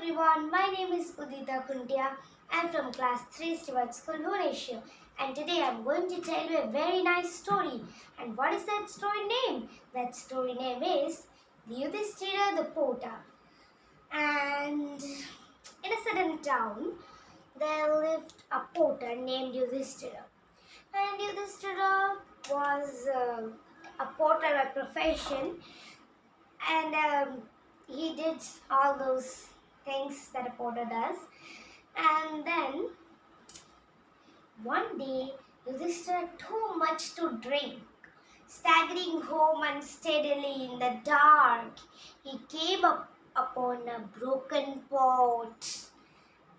everyone, my name is Udita Kuntia. I am from class 3 Stewart School, Bhubaneswar, and today I am going to tell you a very nice story. And what is that story name? That story name is Yudhishthira-the Potter. And in a certain town, there lived a potter named Yudhishthira. And Yudhishthira was a potter by profession, and he did all those things that a potter does. And then one day, Yudhishthira had too much to drink. Staggering home unsteadily in the dark, he came upon a broken pot.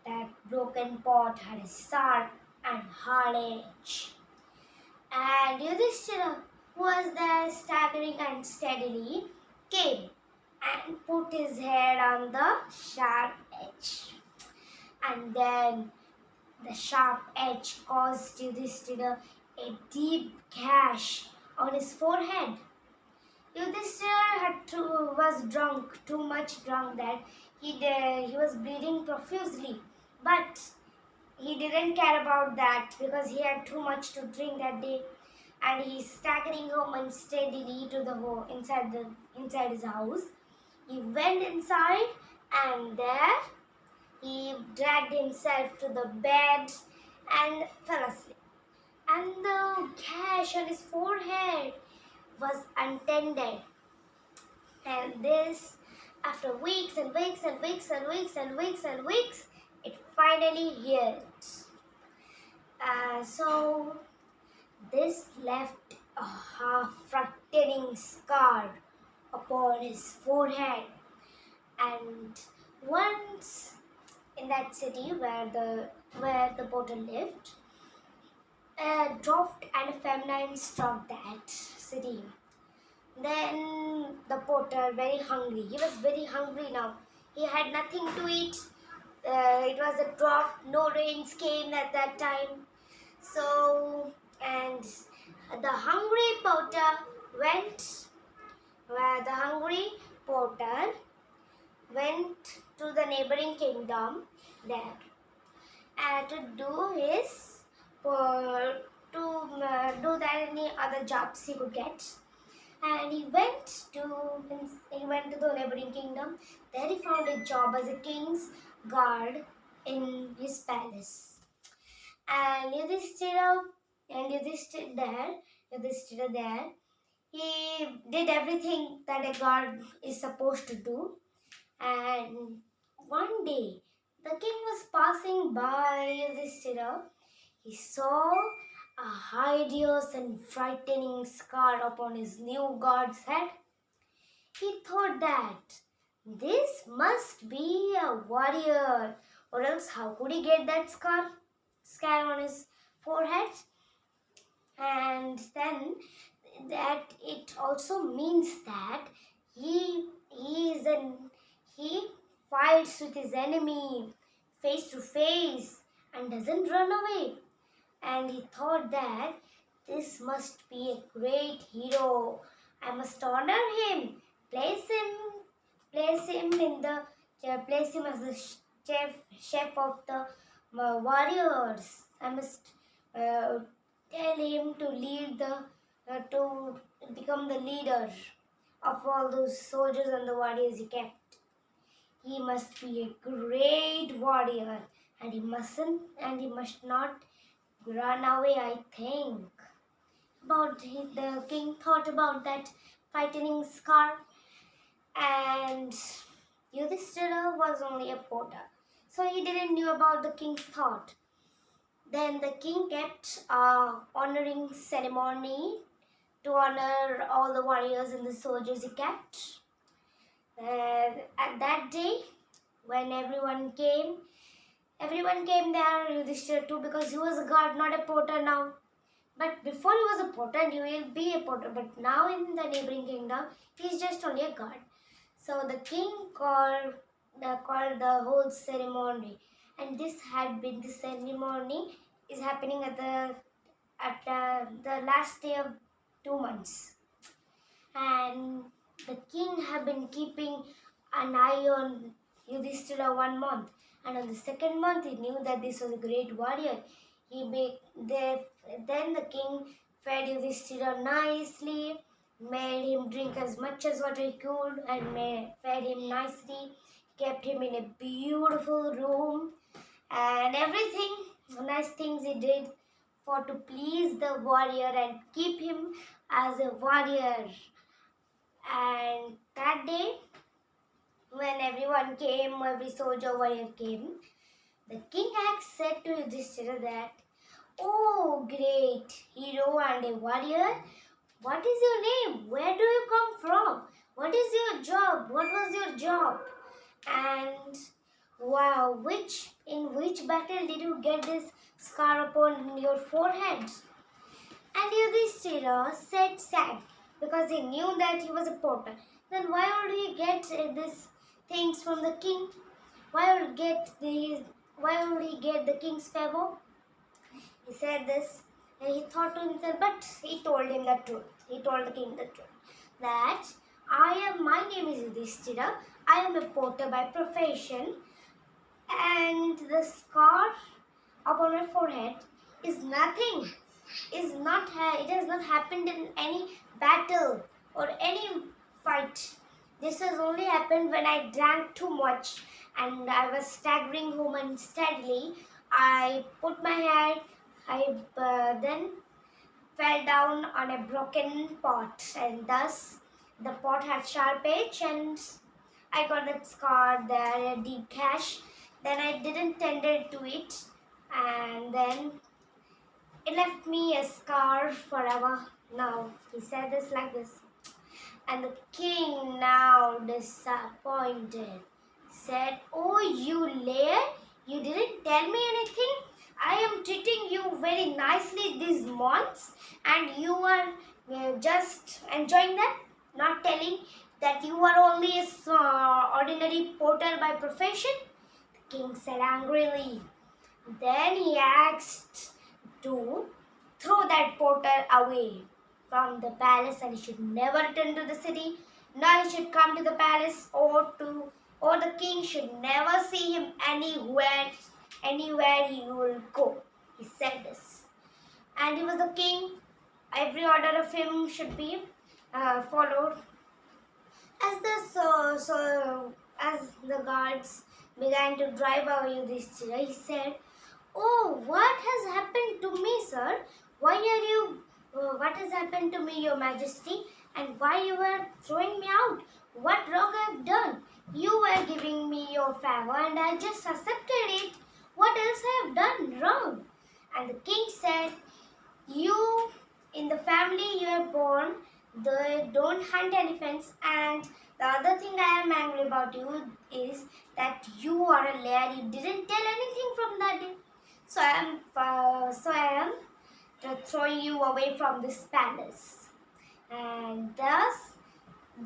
That broken pot had a sharp and hard edge. And Yudhishthira, who was there staggering unsteadily, came and put his head on the sharp edge. And then the sharp edge caused Yudhishthira a deep gash on his forehead. Yudhishthira was drunk, too much drunk that he was bleeding profusely. But he didn't care about that because he had too much to drink that day. And he's staggering home unsteadily to the inside his house. He went inside, and there he dragged himself to the bed and fell asleep. And the gash on his forehead was untended. And this, after weeks and weeks and weeks and weeks and weeks and weeks, it finally healed. So this left a half-frightening scar upon his forehead. And once in that city where the potter lived, a dwarf and a feminine struck that city. Then the potter, very hungry, he was very hungry now. He had nothing to eat. It was a drought, no rains came at that time. So, and the hungry potter went to the neighboring kingdom there to do any other jobs he could get. And he went to the neighboring kingdom. There he found a job as a king's guard in his palace. And Yudhishthira there, he did everything that a guard is supposed to do. And one day, the king was passing by Yudhishthira. He saw a hideous and frightening scar upon his new god's head. He thought that this must be a warrior, or else how could he get that scar on his forehead? And then that it also means that he fights with his enemy face to face and doesn't run away. And he thought that this must be a great hero. I must honor him, place him as the chef of the warriors. I must tell him to to become the leader of all those soldiers and the warriors he kept. He must be a great warrior, and he must not run away, I think. The king thought about that frightening scar, and Yudhishthira was only a potter, so he didn't know about the king's thought. Then the king kept honoring ceremony to honor all the warriors and the soldiers he kept. At that day, when everyone came there, Yudhishthira too, because he was a guard, not a potter now. But before he was a potter, and he will be a potter. But now in the neighboring kingdom, he is just only a guard. So the king called the whole ceremony, and the ceremony is happening at the last day of 2 months. And the king had been keeping an eye on Yudhishthira 1 month. And on the second month, he knew that this was a great warrior. Then the king fed Yudhishthira nicely, made him drink as much as water he could, and fed him nicely, kept him in a beautiful room, and everything, nice things he did for to please the warrior and keep him as a warrior. And that day, when everyone came, every soldier warrior came, the king had said to Yudhishthira that, "Oh, great hero and a warrior, what is your name? Where do you come from? What is your job? What was your job? And wow, in which battle did you get this scar upon your forehead?" And Yudhishthira said sad because he knew that he was a potter. Then why would he get these things from the king? Why would he get the king's favor? He said this and he thought to himself, but he told him the truth. He told the king the truth. That my name is Yudhishthira. I am a potter by profession, and the scar upon my forehead is nothing. It has not happened in any battle or any fight. This has only happened when I drank too much and I was staggering home unsteadily. I put my head, I then fell down on a broken pot, and thus the pot had sharp edge, and I got that scar there, a deep gash. Then I didn't tend to it, and then it left me a scar forever. Now he said this like this. And the king, now disappointed, said, "Oh, you liar! You didn't tell me anything. I am treating you very nicely these months, and you are just enjoying that, not telling that you are only a ordinary potter by profession." The king said angrily. Then he asked to throw that potter away from the palace, and he should never return to the city, nor he should come to the palace, or the king should never see him anywhere he will go. He said this. And he was the king. Every order of him should be followed. As the guards began to drive away Yudhishthira, he said, "Oh, what has happened to me, sir? What has happened to me, your majesty? And why you were throwing me out? What wrong I have done? You were giving me your favor and I just accepted it. What else I have done wrong?" And the king said, "You, in the family you are born, they don't hunt elephants, and the other thing I am angry about you is that you are a liar. You didn't tell anything from that day. So I am throwing you away from this palace." And thus,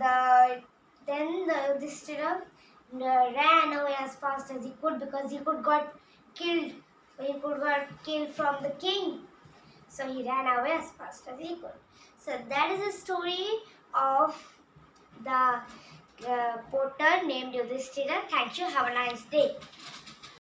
the Yudhishthira ran away as fast as he could, because he could got killed. He could got killed from the king. So he ran away as fast as he could. So that is the story of the potter named Yudhishthira. Thank you. Have a nice day.